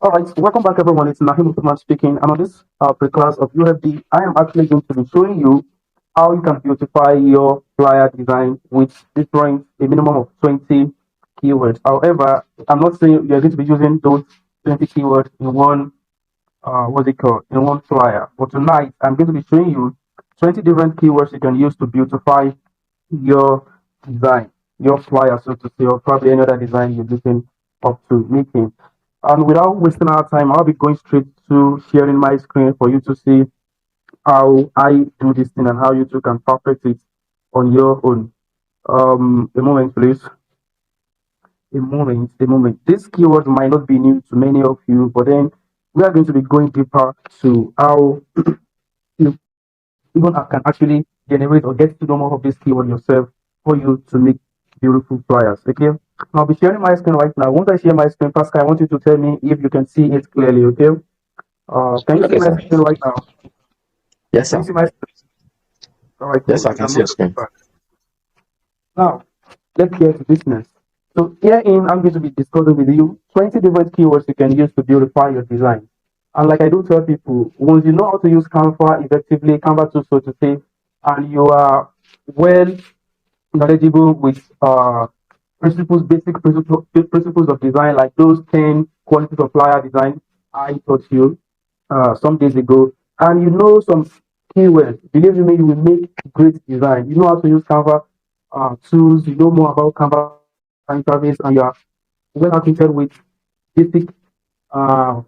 All right, welcome back, everyone. It's Nahim Uthman speaking. And on this pre-class of UFD, I am actually going to be showing you how you can beautify your flyer design with different a minimum of 20 keywords. However, I'm not saying you're going to be using those 20 keywords in one what's it called in one flyer. But tonight, I'm going to be showing you 20 different keywords you can use to beautify your design, your flyer, so to say, or probably any other design you're looking up to making. And without wasting our time, I'll be going straight to sharing my screen for you to see how I do this thing and how you too can perfect it on your own. A moment, please. A moment. This keyword might not be new to many of you, but then we are going to be going deeper to how you even can actually generate or get to know more of this keyword yourself for you to make beautiful flyers. Okay. I'll be sharing my screen right now. Once I share my screen, Pascal, I want you to tell me if you can see it clearly. Okay. Can you see Okay, my sir. screen right now? Yes, Can you sir. see my screen? All right, Yes, cool. I You can can see move your the screen. paper. Now, let's get to business. So herein, I'm going to be discussing with you 20 different keywords you can use to beautify your design. And like I do tell people, once you know how to use Canva effectively, Canva too, so to say, and you are well knowledgeable with principles of design, like those 10 qualities of flyer design I taught you some days ago, and you know some keywords. Believe me, you will make great design. You know how to use Canva tools. You know more about Canva interface, and you are well acquainted with basic uh,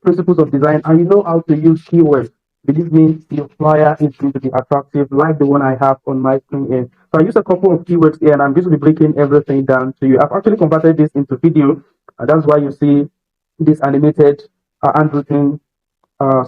principles of design, and you know how to use keywords. Believe me, your flyer is going to be attractive, like the one I have on my screen here. So I use a couple of keywords here, and I'm going to be breaking everything down to you. I've actually converted this into video, and that's why you see this animated handwritten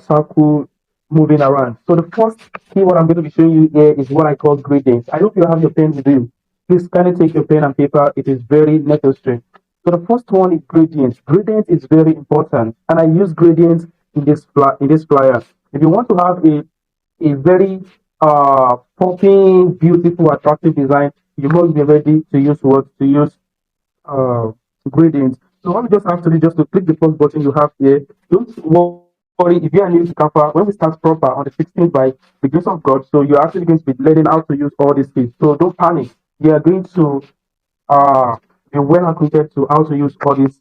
circle moving around. So the first keyword I'm going to be showing you here is what I call gradients. I hope you have your pen with you. Please kindly take your pen and paper. It is very necessary. So the first one is gradients. Gradients is very important, and I use gradients in this flyer. If you want to have a very popping, beautiful, attractive design, you must be ready to use what to use uh, gradients. So what we just have to do just to click the plus button you have here. Don't worry if you are new to Canva. When we start proper on the 16th by the grace of God, so you're actually going to be learning how to use all these things. So don't panic. We are going to uh, be well acquainted to how to use all these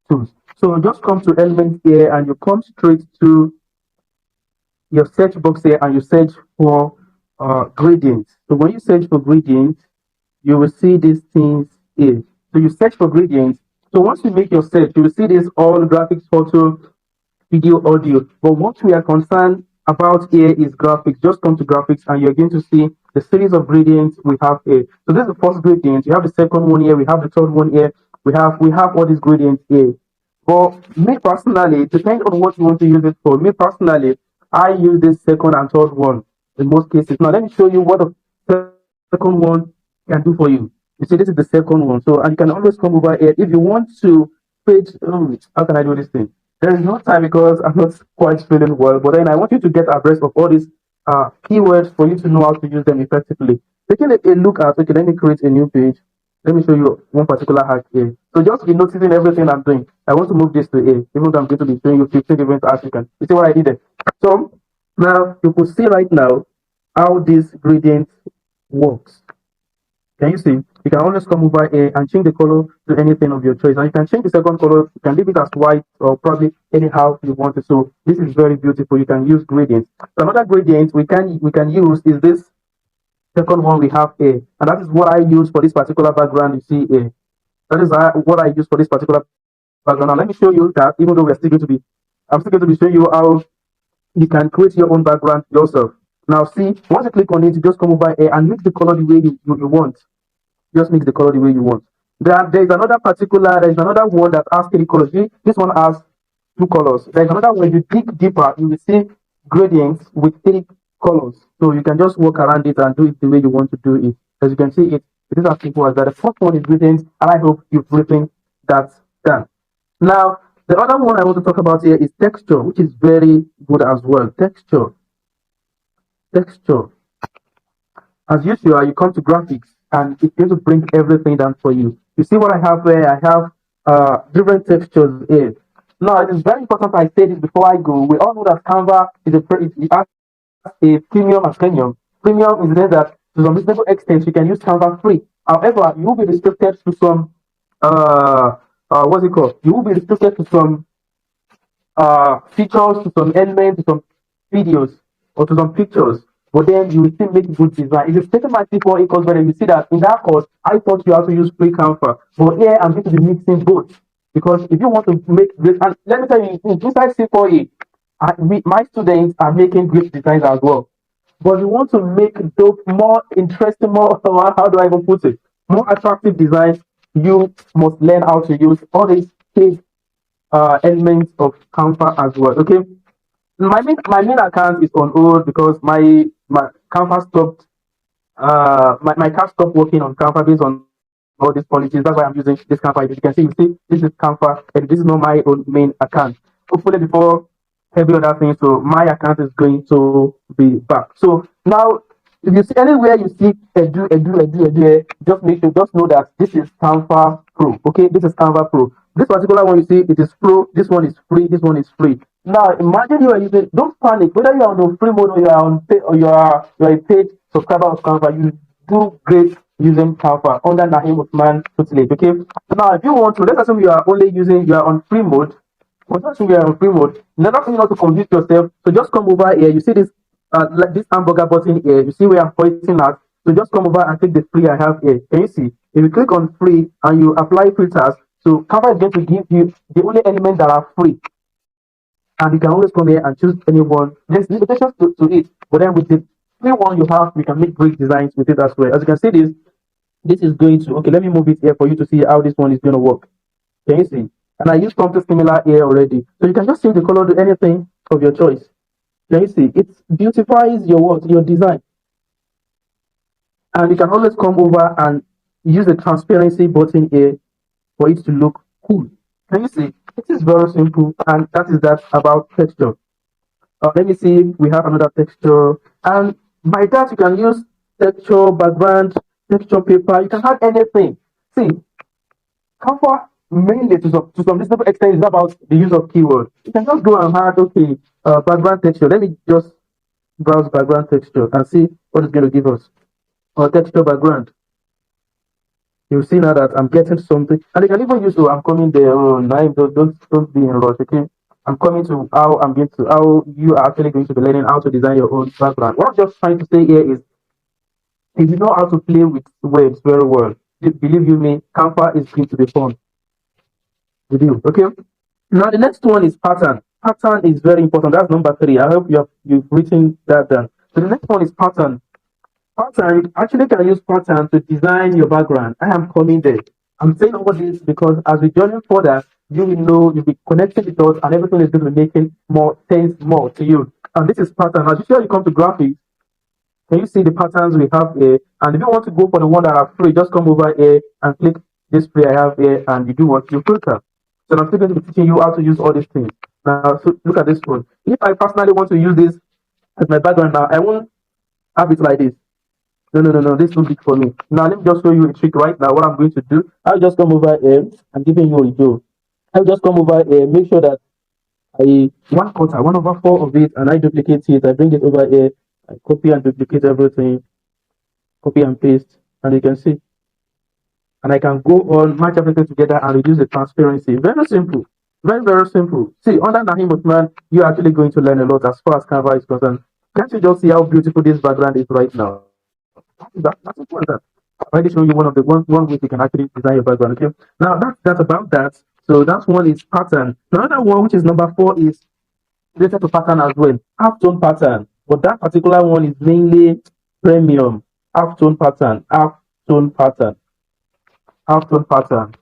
tools. So just come to elements here and you come straight to your search box here and you search for gradients. So when you search for gradients, you will see these things here. So you search for gradients. So once you make your search, you will see this all graphics, photo, video, audio. But what we are concerned about here is graphics. Just come to graphics and you're going to see the series of gradients we have here. So this is the first gradient. You have the second one here. We have the third one here. We have all these gradients here. But me personally, depending on what you want to use it for, me personally, I use this second and third one in most cases. Now let me show you what the second one can do for you. You see, this is the second one. So and you can always come over here if you want to page. How can I do this thing? There is no time because I'm not quite feeling well. But then I want you to get abreast of all these keywords for you to know how to use them effectively. Taking a look at, okay, let me create a new page. Let me show you one particular hack here. So just be noticing everything I'm doing. I want to move this to A, even though I'm going to be showing you 15 different hacks you can. You see what I did there? So now you could see right now how this gradient works. Can you see? You can always come over here and change the color to anything of your choice. And you can change the second color. You can leave it as white or probably anyhow you want it. So this is very beautiful. You can use gradients. So another gradient we can use is this second one we have here. And that is what I use for this particular background you see here. That is what I use for this particular background. Now let me show you that even though I'm still going to be showing you how you can create your own background yourself. Now see, once you click on it, you just come over here and mix the color the way you want. Just mix the color the way you want. There's another one that has three colors. This one has two colors. There's another one, you dig deeper, you will see gradients with three colors. So you can just walk around it and do it the way you want to do it. As you can see, it is as simple as that. The first one is gradients, and I hope you've written that down. Now, the other one I want to talk about here is texture, which is very good as well. Texture. As usual, you come to graphics and it's going to bring everything down for you. You see what I have here? I have different textures here. Now, it is very important I say this before I go. We all know that Canva is it has a premium and premium. Premium is then that to some reasonable extent you can use Canva free. However, you will be restricted to some what's it called? You will be restricted to some features, to some elements, to some videos, or to some pictures. But then you will still make good design. If you've taken my C4A course, but you see that in that course, I thought you have to use free Canva. But here I'm going to be mixing both. Because if you want to make great, and let me tell you, inside C4A, my students are making great designs as well. But you want to make dope more interesting, more, how do I even put it? More attractive designs, you must learn how to use all these paid elements of Canva as well. Okay, my main account is on hold because my Canva stopped. My account stopped working on Canva based on all these policies. That's why I'm using this Canva. You see, this is Canva, and this is not my own main account. Hopefully, before every other thing, so my account is going to be back. So now, if you see anywhere you see edu, just know that this is Canva Pro. Okay, this is Canva Pro. This particular one you see, it is Pro. This one is free. This one is free. Now, imagine you are using. Don't panic. Whether you are on the free mode or you are on pay, or you are a paid subscriber of Canva, you do great using Canva under Nahim Usman tutelage. Okay. So now, if you want to, let's assume you are on free mode. Once you are on free mode, another thing not to confuse yourself. So just come over here. You see this like this hamburger button here. You see where I'm pointing at. So just come over and click the free I have here. Can you see? If you click on free and you apply filters, so Canva is going to give you the only elements that are free. And you can always come here and choose any one. There's limitations to it, but then with the free one you have, you can make great designs with it as well. As you can see, this is going to, okay, let me move it here for you to see how this one is going to work. Can you see? And I use something similar here already. So you can just change the color to anything of your choice. Can you see? It beautifies your work, your design. And you can always come over and use the transparency button here for it to look cool. Can you see? It is very simple, and that is that about texture. Let me see, we have another texture, and by that you can use texture, background, texture paper, you can add anything. See, Canva mainly to some reasonable extent is about the use of keywords. You can just go and add, okay, background texture. Let me just browse background texture and see what it's going to give us. Texture background. You see now that I'm getting something, and you can even use, oh, I'm coming there. Oh, now don't be in a rush, okay? I'm coming to how you are actually going to be learning how to design your own background. What I'm just trying to say here is, if you know how to play with words very well, believe you me, Canva is going to be fun with you. Okay. Now the next one is pattern. Pattern is very important. That's number 3. I hope you've written that down. So the next one is pattern. Pattern, actually can use pattern to design your background. I am coming there. I'm saying all this because as we journey further, you will know, you'll be connecting the dots, and everything is going to be making more sense more to you. And this is pattern. As usual, you come to graphics. Can you see the patterns we have here? And if you want to go for the one that are free, just come over here and click this free I have here, and you do what you filter. So I'm still going to be teaching you how to use all these things. Now, so look at this one. If I personally want to use this as my background now, I won't have it like this. No. This is too big for me. Now, let me just show you a trick right now. What I'm going to do, I'll just come over here. I'm giving you a review. I'll just come over here, make sure that I 1/4 of it, and I duplicate it. I bring it over here. I copy and duplicate everything. Copy and paste, and you can see. And I can go on, match everything together, and reduce the transparency. Very simple. Very simple. See, under Nahim Uthman, you're actually going to learn a lot as far as Canva is concerned. Can't you just see how beautiful this background is right now? That's simple as that. I already show you one way you can actually design your background. Okay. Now that's about that. So that one is pattern. Another one, which is number 4, is related to pattern as well. Half-tone pattern. But that particular one is mainly premium. Half-tone pattern. Half-tone pattern. Half-tone pattern.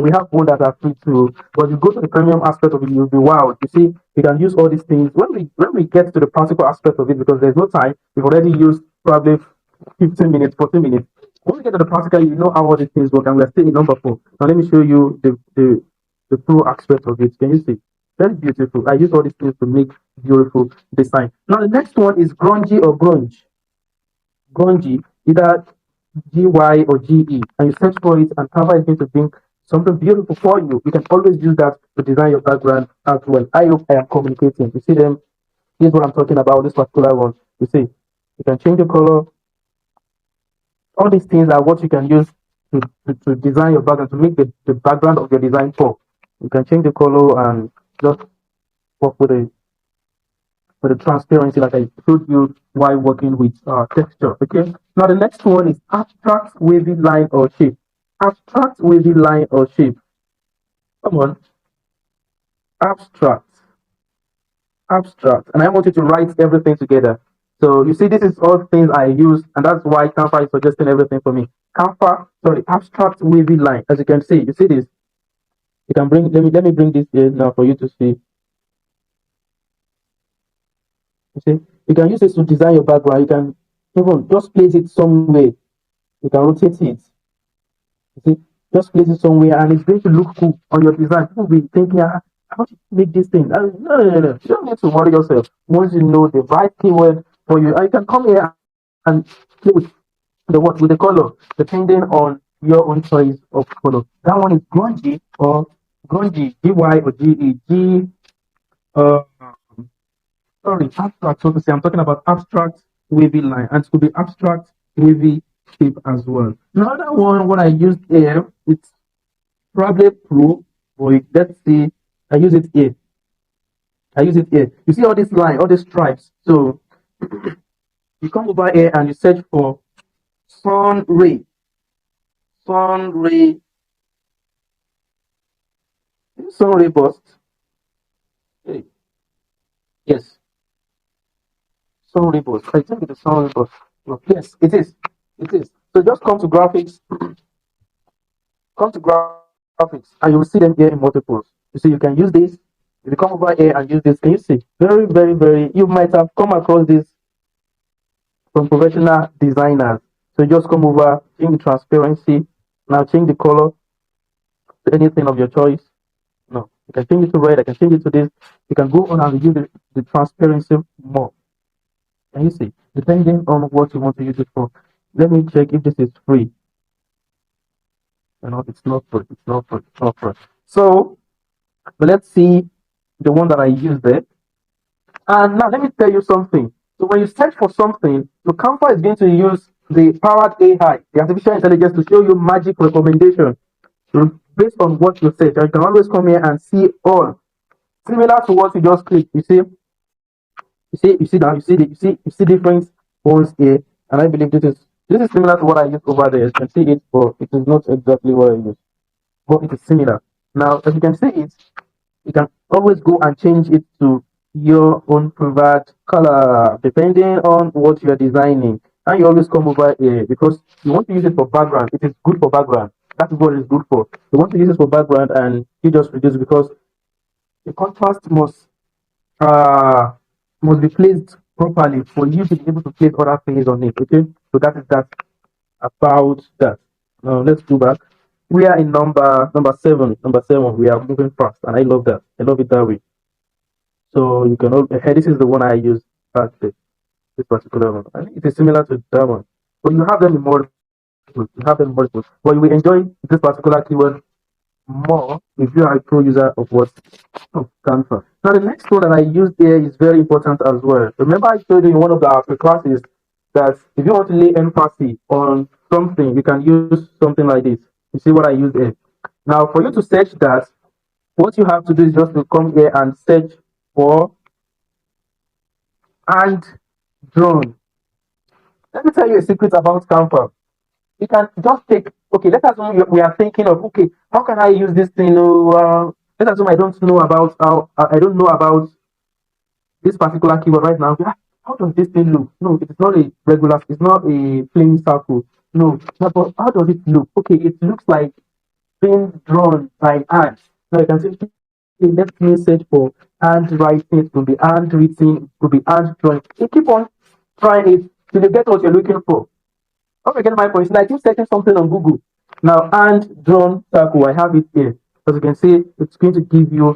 We have one that are free too, but you go to the premium aspect of it, you'll be wowed. You see, we can use all these things when we get to the practical aspect of it, because there's no time. We've already used probably 15 minutes, 14 minutes. When we get to the practical, you know how all these things work, and we're still in number 4. Now let me show you the pro aspect of it. Can you see? Very beautiful. I use all these things to make beautiful design. Now the next one is grungy or grunge. Grungy, either GY or GE, and you search for it, and Canva is going to bring something beautiful for you. You can always use that to design your background as well. I hope I am communicating. You see them? Here's what I'm talking about, this particular one. You see, you can change the color. All these things are what you can use to design your background, to make the background of your design pop. You can change the color and just work with the transparency like I showed you while working with texture. Okay. Now the next one is abstract wavy line or shape. Abstract wavy line or shape. Come on, abstract, abstract. And I want you to write everything together. So you see, this is all things I use, and that's why Canva is suggesting everything for me. Canva, sorry, abstract wavy line. As you see this. You can bring. Let me bring this in now for you to see. You see, you can use this to design your background. You can even just place it somewhere. You can rotate it. You see, just place it somewhere, and it's going to look cool on your design. People will be thinking, how do you make this thing? No. You don't need to worry yourself. Once you know the right keyword for you, and you can come here and play with with the color, depending on your own choice of color. That one is grungy or grungy, GY or GE. Uh, sorry, abstract. So to say, I'm talking about abstract wavy line, and it could be abstract wavy shape as well. Another one, what I used here, it's probably Pro, but let's see, I use it here. I use it here. You see all this line, all these stripes. So you come over here and you search for sun ray, sun ray, sun ray bust. Hey, yes, sun ray bust. I think it is sun ray bust. Oh, yes, it is. It is. So just come to graphics, come to graphics, and you will see them here in multiples. You see, you can use this. If you come over here and use this, can you see? Very, very, very. You might have come across this from professional designers. So just come over, change the transparency. Now change the color to anything of your choice. No, you can change it to red. I can change it to this. You can go on and reduce the transparency more. Can you see? Depending on what you want to use it for. Let me check if this is free. No, it's not free. It's not free. It's not free. So, but let's see the one that I used there. And now let me tell you something. So when you search for something, the Canva is going to use the powered AI, the artificial intelligence, to show you magic recommendation based on what you search. And you can always come here and see all similar to what you just clicked. You see now, you see different ones here, and I believe this is similar to what I used over there. You can see it, but it is not exactly what I used, but it is similar. Now, as you can see it, you can always go and change it to your own preferred color depending on what you're designing. And you always come over here because you want to use it for background. It is good for background. That is what it's good for. You want to use it for background, and you just reduce because the contrast uh must be placed properly for you to be able to place other things on it. Okay, so that is that about that. Now let's go back. We are in number seven. Number seven. We are moving fast, and I love that. I love it that way. So you can this is the one I use back there, this particular one. I think it is similar to that one. But you have them in multiple. You have them in multiple. But you will enjoy this particular keyword more if you are a pro user of what of Canva. Now the next one that I used here is very important as well. Remember I told you in one of the after classes that if you want to lay emphasis on something, you can use something like this. You see what I used here. Now for you to search that, what you have to do is just to come here and search for and drone. Let me tell you a secret about Canva. You can just take, okay, let us assume we are thinking of, okay, how can I use this thing? Let us assume I don't know about this particular keyword right now. How does this thing look? No, it is not a regular, it's not a plain circle. No, but how does it look? Okay, it looks like being drawn by hand. Now you can say, okay, let me search for handwriting, it could be handwritten, it could be hand drawing. You keep on trying it till you get what you're looking for. Okay, get my point. It's like you searching something on Google. Now, hand drawn circle, I have it here. As you can see, it's going to give you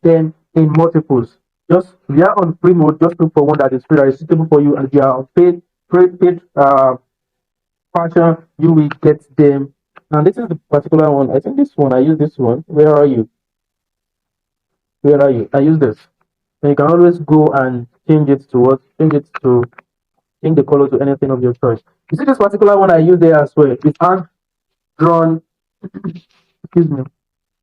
them in multiples. Just if you are on free mode, just look for one that is free, that is suitable for you. And if you are on paid version, you will get them Now this is the particular one. I think this one, I use this one. Where are you? Where are you? I use this. And you can always go and change it to what? Change the color to anything of your choice. You see this particular one I use there as well. It's hand drawn, excuse me,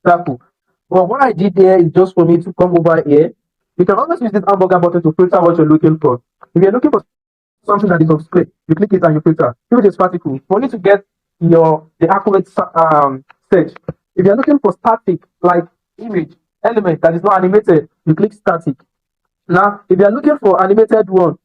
circle. But what I did there is just for me to come over here. You can always use this hamburger button to filter what you're looking for. If you're looking for something that is of scale, you click it and you filter. If it is particle, for you to get the accurate search. If you're looking for static, like image, element that is not animated, you click static. Now, if you're looking for animated one,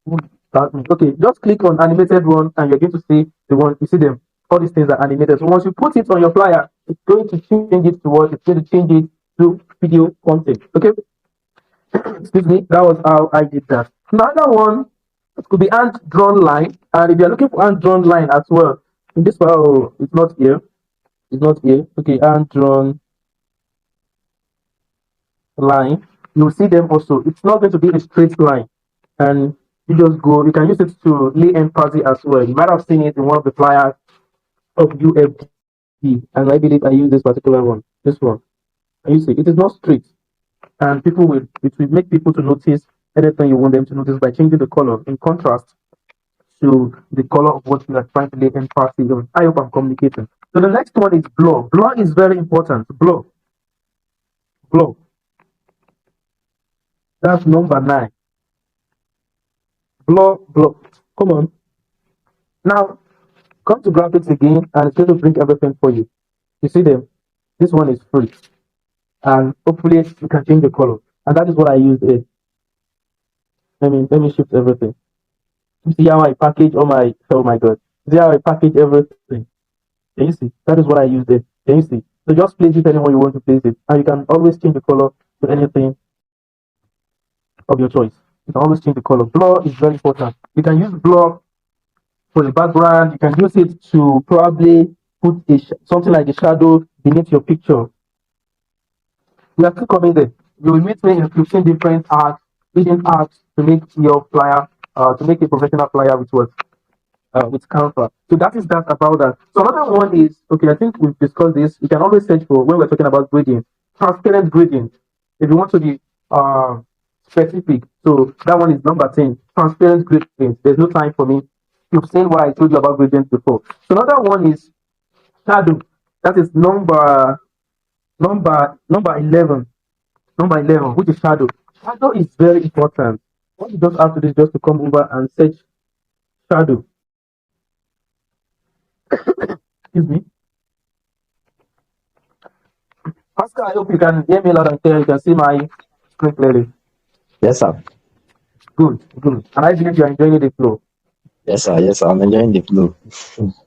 okay, just click on animated one and you're going to see the one, you see them, all these things are animated. So once you put it on your flyer, it's going to change it to what? It's going to change it to video content. Okay, excuse me, that was how I did that. Another one, it could be hand drawn line, and if you're looking for hand drawn line as well, in this file, oh, it's not here, it's not here. Okay, hand drawn line, you'll see them also. It's not going to be a straight line, and you just go, you can use it to lay emphasis as well. You might have seen it in one of the flyers of UFD, and I believe I use this particular one, this one. And you see, it is not straight, and it will make people to notice anything you want them to notice by changing the color in contrast to the color of what you are trying to lay emphasis on. I hope I'm communicating. So the next one is blur. Blur is very important. Blur. Blur. That's number 9. Blur, blur. Come on. Now, come to graphics again, and it's going to bring everything for you. You see them? This one is free. And hopefully you can change the color. And that is what I use here. Let me shift everything. You see how I package all my, oh my god. See how I package everything. Can you see? That is what I use there. Can you see? So just place it anywhere you want to place it. And you can always change the color to anything of your choice. You can always change the color. Blur is very important. You can use blur for the background. You can use it to probably put something like a shadow beneath your picture. We are still coming there. You will meet me in 15 different arts, hidden arts to make your flyer, to make a professional flyer with Canva. So that is that about that. So another one is, okay, I think we've discussed this. You can always search for, when we're talking about gradient, transparent gradient. If you want to be specific, so that one is number 10, transparent gradient. There's no time for me. You've seen what I told you about gradient before. So another one is shadow. That is number 11. Number 11, which is shadow. Shadow is very important. What you just have to do is just to come over and search shadow. Excuse me. Oscar, I hope you can hear me loud and clear. You can see my screen clearly. Yes, sir. Good, good. And I believe you're enjoying the flow. Yes, sir. Yes, sir. I'm enjoying the flow.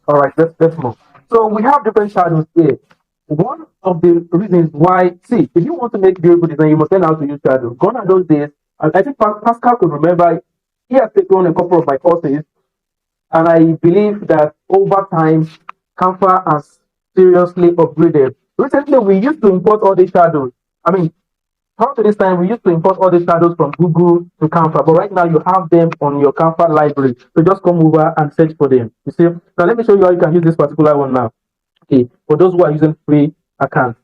All right, let's move. So we have different shadows here. One of the reasons why, see, if you want to make beautiful design, you must learn how to use shadow. Gone are those days. I think Pascal could remember. He has taken a couple of my courses, and I believe that over time, Canva has seriously upgraded. Recently, we used to import all these shadows. I mean, up to this time, we used to import all these shadows from Google to Canva, but right now you have them on your Canva library. So just come over and search for them. You see? Now let me show you how you can use this particular one now. Okay, for those who are using free accounts,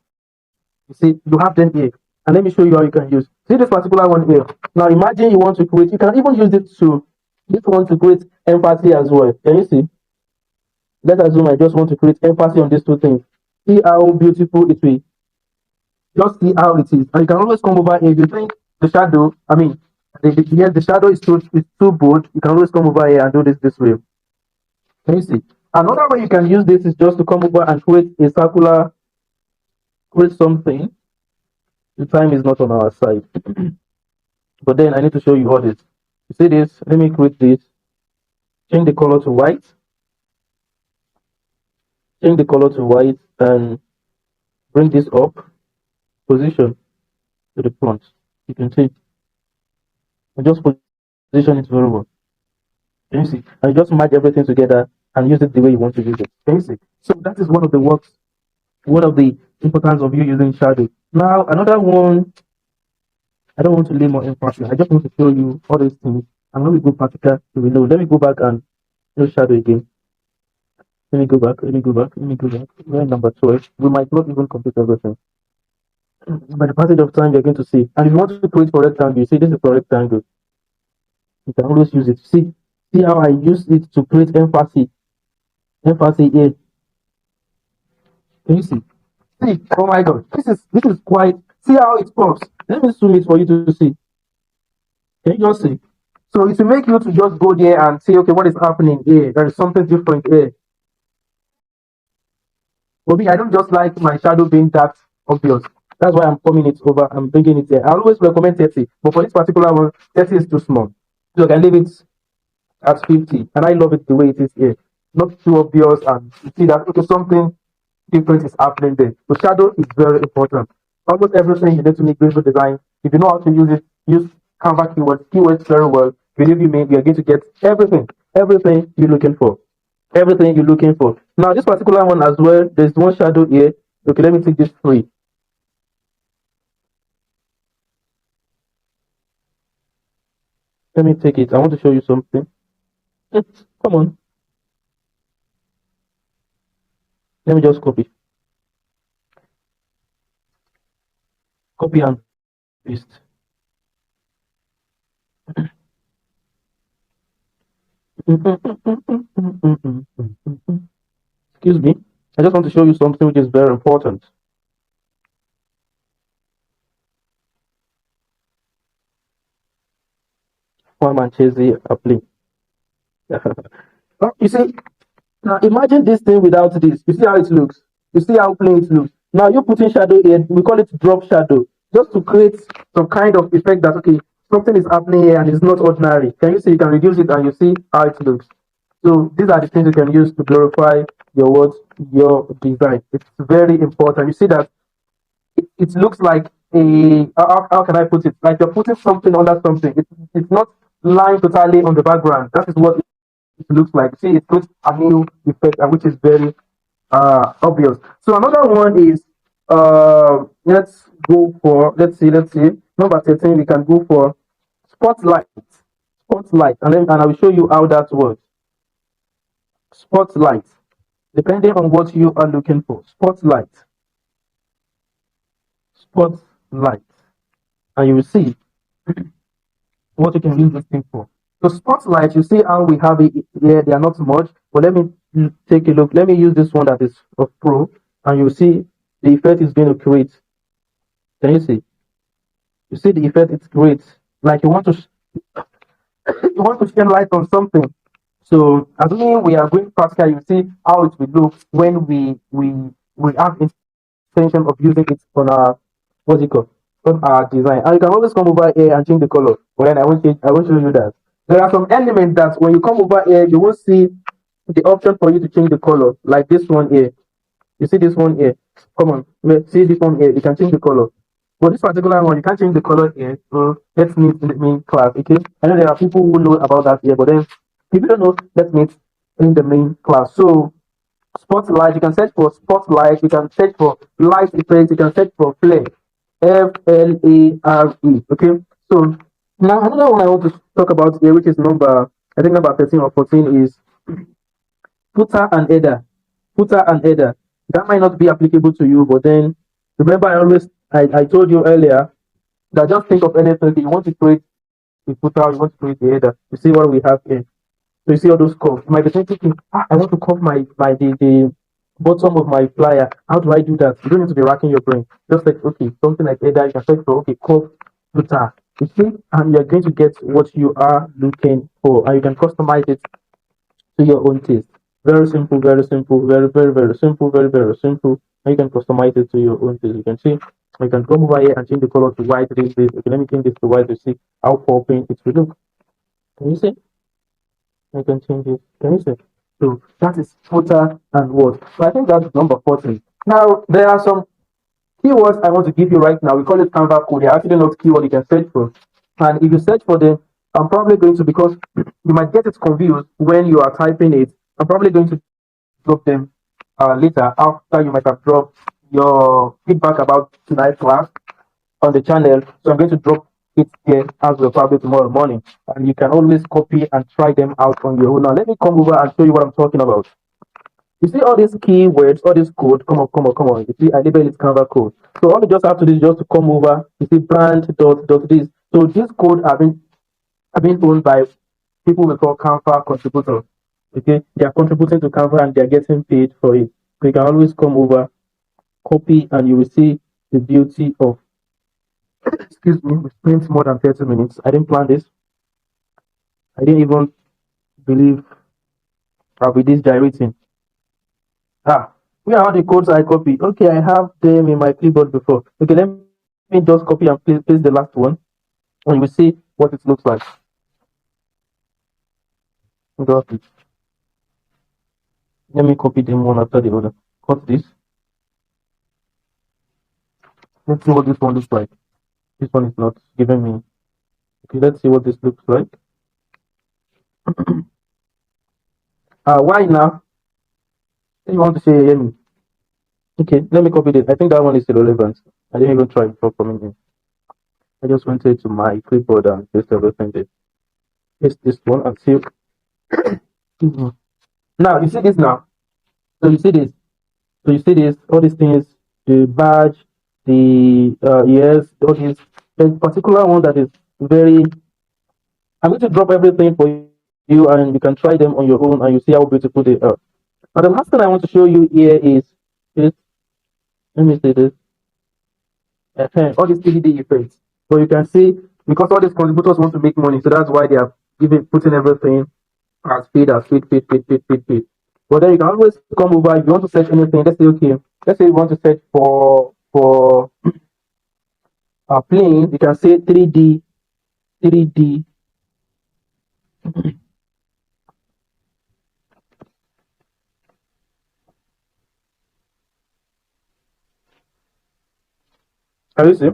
you see, you have them here. And let me show you how you can use. See this particular one here. Now imagine you want to create, you can even use it to, this one to create empathy as well. Can you see? Let's assume I just want to create empathy on these two things. See how beautiful it will. Just see how it is. And you can always come over here. If you think the shadow, I mean, the shadow is too bold, you can always come over here and do this way. Can you see? Another way you can use this is just to come over and create a circular, create something. The time is not on our side. But then I need to show you all this. You see this? Let me create this. Change the color to white. Change the color to white and bring this up. Position to the front. You can see. And just position it very well. Can you see? And just merge everything together and use it the way you want to use it. Can you see? So that is one of the importance of you using shadow. Now another one, I don't want to lay more emphasis. I just want to show you all these things. And when we go practical, we know. Let me go back and show shadow again. Let me go back. Let me go back. Let me go back. We're at number 12. We might not even complete everything. By the passage of time, you're going to see. And if you want to create for rectangle, you see this is for rectangle. You can always use it. See how I use it to create emphasis. Emphasis here. Can you see? See, oh my god, this is quite. See how it pops. Let me zoom it for you to see. Can you just see? So it will make you to just go there and say, okay, what is happening here? There is something different here. For me, I don't just like my shadow being that obvious. That's why I'm coming it over. I'm bringing it there. I always recommend 30, but for this particular one, 30 is too small. So I can leave it at 50, and I love it the way it is here. Not too obvious, and you see that okay, something different is happening there. So shadow is very important. Almost everything you need to make visual design. If you know how to use it, use Canva keywords very well. Believe me, you're going to get everything you're looking for. Everything you're looking for. Now, this particular one as well, there's one shadow here. Okay, let me take this free. Let me take it. I want to show you something. Come on. Let me just copy. Copy and paste. Excuse me. I just want to show you something which is very important. One man chasing a plane. You see, now imagine this thing without this. You see how it looks. You see how plain it looks. Now you're putting shadow here. We call it drop shadow, just to create some kind of effect that okay, something is happening here and it's not ordinary. Can you see? You can reduce it and you see how it looks. So these are the things you can use to glorify your words, your design. It's very important. You see that it looks like a how can I put it? Like you're putting something under something. It's not lying totally on the background. That is what it looks like. See, it puts a new effect, which is very obvious. So another one is let's go for let's see number 13. We can go for spotlight, spotlight, and I will show you how that works. Spotlight, depending on what you are looking for. Spotlight, and you will see what you can use this thing for. So spotlight, you see how we have it here. They are not much, but let me take a look. Let me use this one that is of Pro, and you see the effect is going to create. Can you see? You see the effect it creates. Like you want to you want to shine light on something. So assuming we are going practical, you see how it will look when we have intention of using it on our what's it called on our design. And you can always come over here and change the color. But then I won't show you that. There are some elements that when you come over here, you will see the option for you to change the color, like this one here. You see this one here. Come on, see this one here. You can change the color. But this particular one, you can't change the color here. So let's meet in the main class. Okay. I know there are people who know about that here, but then if you don't know, let's meet in the main class. So spotlight, you can search for spotlight, you can search for light effects, you can search for flare. FLARE. Okay. So now another one I want to talk about here, which is I think number 13 or 14 is footer and header. Footer and header. That might not be applicable to you, but then remember I told you earlier that just think of anything you want to create the footer, you want to create the header. You see what we have here. So you see all those curves. You might be thinking, I want to curve the bottom of my flyer. How do I do that? You don't need to be racking your brain. Just like okay, something like header, you can search for okay, curve footer. You see, and you're going to get what you are looking for, and you can customize it to your own taste. Very simple, very simple, very simple, very simple. And you can customize it to your own taste. You can see, you can come over here and change the color to white. Okay, let me change this to white to see how popping it will look. Can you see? I can change it. Can you see? So that is footer and word. So I think that's number 14. Now there are some keywords I want to give you right now. We call it Canva code. They're actually not keyword you can search for. And if you search for them, I'm probably going to because you might get it confused when you are typing it. I'm probably going to drop them later after you might have dropped your feedback about tonight's class on the channel. So I'm going to drop it here as well, probably tomorrow morning. And you can always copy and try them out on your own. Now let me come over and show you what I'm talking about. You see all these keywords, all this code, come on, come on, come on. You see, I label it Canva code. So all you just have to do is just to come over. You see, brand dot this. So this code have been owned by people we call Canva contributors. Okay, they are contributing to Canva and they are getting paid for it. So you can always come over, copy, and you will see the beauty of. Excuse me, we spent more than 30 minutes. I didn't plan this. I didn't even believe I'll be this gyrating. Ah, where are the codes I copied? Okay, I have them in my clipboard before. Okay, let me just copy and paste the last one, and you will see what it looks like. Got it. Let me copy them one after the other. Cut this. Let's see what this one looks like. This one is not giving me. Okay, let's see what this looks like. Why now? You want to say hear me? Okay, let me copy this. I think that one is irrelevant. I didn't even try before coming in. I just went to my clipboard and paste everything there. Paste this one and see. Now you see this now. So you see this. So you see this. All these things, the badge, the yes, all these. There's a particular one that is very. I'm going to drop everything for you, and you can try them on your own, and you see how beautiful they are. But the last thing I want to show you here is this. Let me say this. All these 3D effects. But you can see because all these contributors want to make money, so that's why they are putting everything as feed. But then you can always come over if you want to search anything. Let's say okay, let's say you want to search for a plane. You can say 3D. Can you see?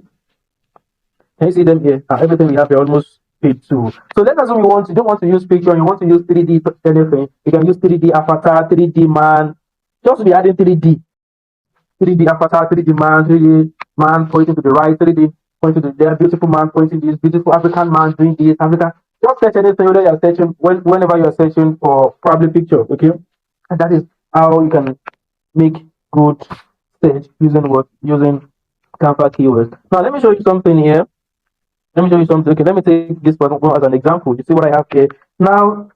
Can you see them here? Everything we have here almost paid too. So let's assume you don't want to use picture, you want to use 3D anything. You can use 3D avatar, 3D man. Just be adding 3D avatar, 3D man, 3D man pointing to the right, 3D pointing to there, beautiful man pointing this, beautiful African man doing this, African. Just search anything whether you're searching whenever you're searching for probably picture, okay? And that is how you can make good search using Canva keywords. Now let me show you something here. Let me show you something. Okay, let me take this one as an example. You see what I have here. Now,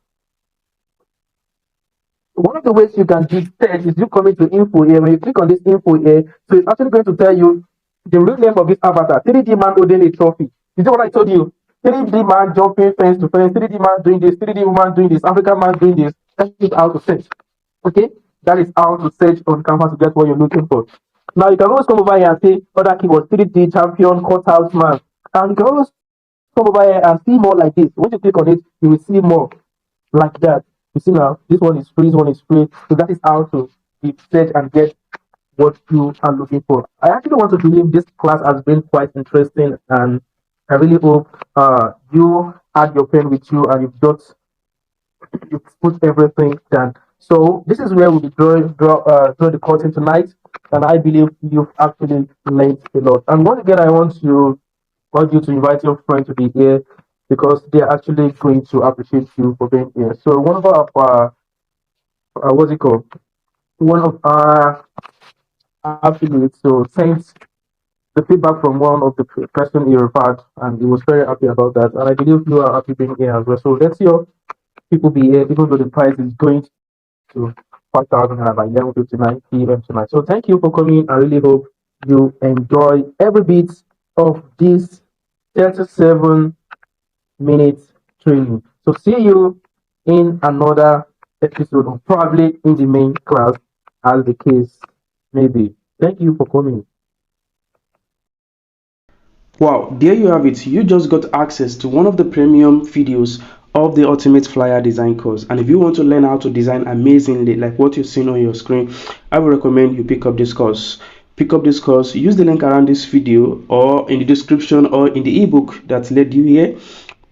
one of the ways you can do search is you come into info here. When you click on this info here, so it's actually going to tell you the real name of this avatar. 3D man holding a trophy. You see what I told you? 3D man jumping fence to fence. 3D man doing this. 3D woman doing this. African man doing this. That is how to search. Okay, that is how to search on Canva to get what you're looking for. Now you can always come over here and say other keywords. 3D champion, cutout man, and you can always come over here and see more like this. Once you click on it, you will see more like that. You see now, this one is free, this one is free. So that is how to search and get what you are looking for. I actually want to believe this class has been quite interesting, and I really hope you had your pen with you and you've put everything down. So this is where we'll be draw the curtain tonight, and I believe you've actually learned a lot. And once again, I want you to invite your friend to be here because they are actually going to appreciate you for being here. So one of our what's it called? One of our affiliates so sent the feedback from one of the person he referred, and he was very happy about that. And I believe you are happy being here as well. So let's see your people be here, even though the price is going to 5,000 by 11:59 p.m. tonight. So thank you for coming. I really hope you enjoy every bit of this 37 minutes training. So see you in another episode, or probably in the main class, as the case may be. Thank you for coming. Wow, there you have it. You just got access to one of the premium videos of the Ultimate Flyer Design course. And if you want to learn how to design amazingly, like what you're seeing on your screen, I would recommend you pick up this course. Pick up this course, use the link around this video or in the description or in the ebook that led you here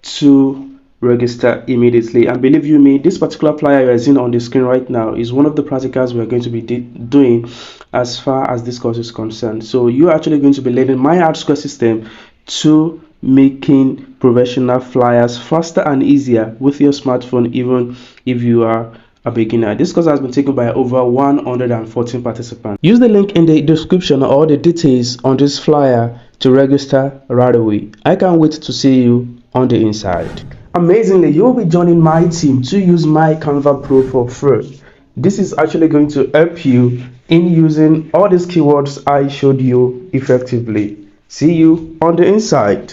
to register immediately. And believe you me, this particular flyer you are seeing on the screen right now is one of the practicals we are going to be doing as far as this course is concerned. So you're actually going to be learning my art square system to making professional flyers faster and easier with your smartphone, even if you are a beginner. This course has been taken by over 114 participants. Use the link in the description or the details on this flyer to register right away. I can't wait to see you on the inside. Amazingly, you'll be joining my team to use my Canva Pro for free. This is actually going to help you in using all these keywords I showed you effectively. See you on the inside.